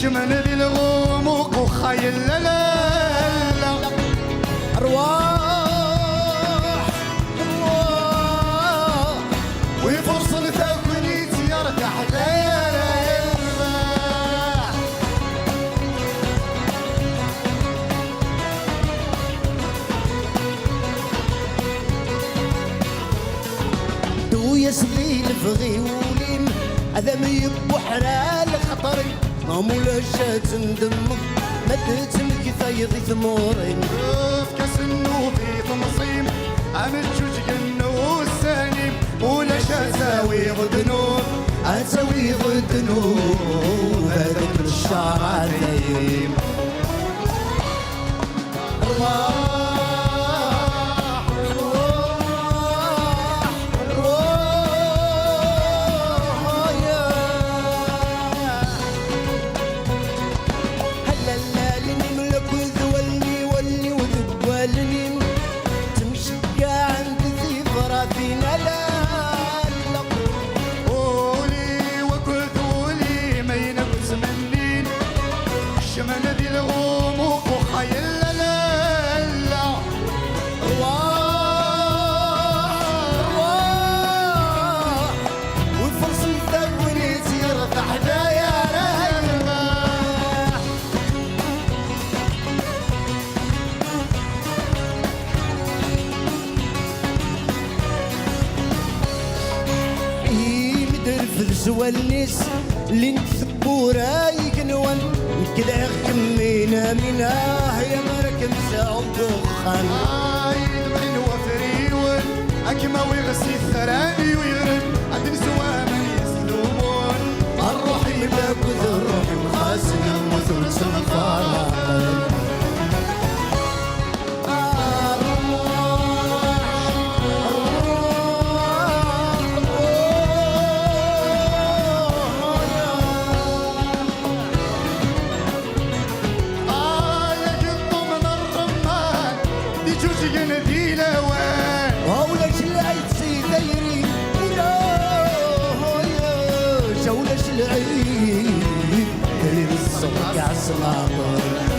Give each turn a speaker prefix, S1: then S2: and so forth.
S1: الشمن ذي الغموق وخايل لا لا لا
S2: أرواح
S1: ويفرصل ثقنيت يرتاح ليالي الرباح
S2: دو يا سبيل فغيولين هذا ما يبو حلال خطري ما مولاش تندم ما تتمك ثيضي ثمورين
S1: في كاس النوبي تنصيم عمل جوج جنو السانيم ولا شاساوي غدنو
S2: أسوي ضدنو هذاك الشعر عظيم
S1: الشمن ذي الغموق وخايل لا لا لا
S2: أرواح والفرص الثقونيت يرتاح دايا الرباح مدرفذ سوى الناس اللي نكتبو رايك نوان كذا كمينا منها يا مركب ساعة الدخان
S1: يدبرين وفريون أكما ويغسي الثراني ويغرب عند نسوى من يسلمون
S2: الروح يبلاك وذو الروح مخاسنا وذو سنفارا
S1: ذي لوان
S2: ولاش العيد سيديري ولا ولاش العيد اللي بالصوت يا صلاطه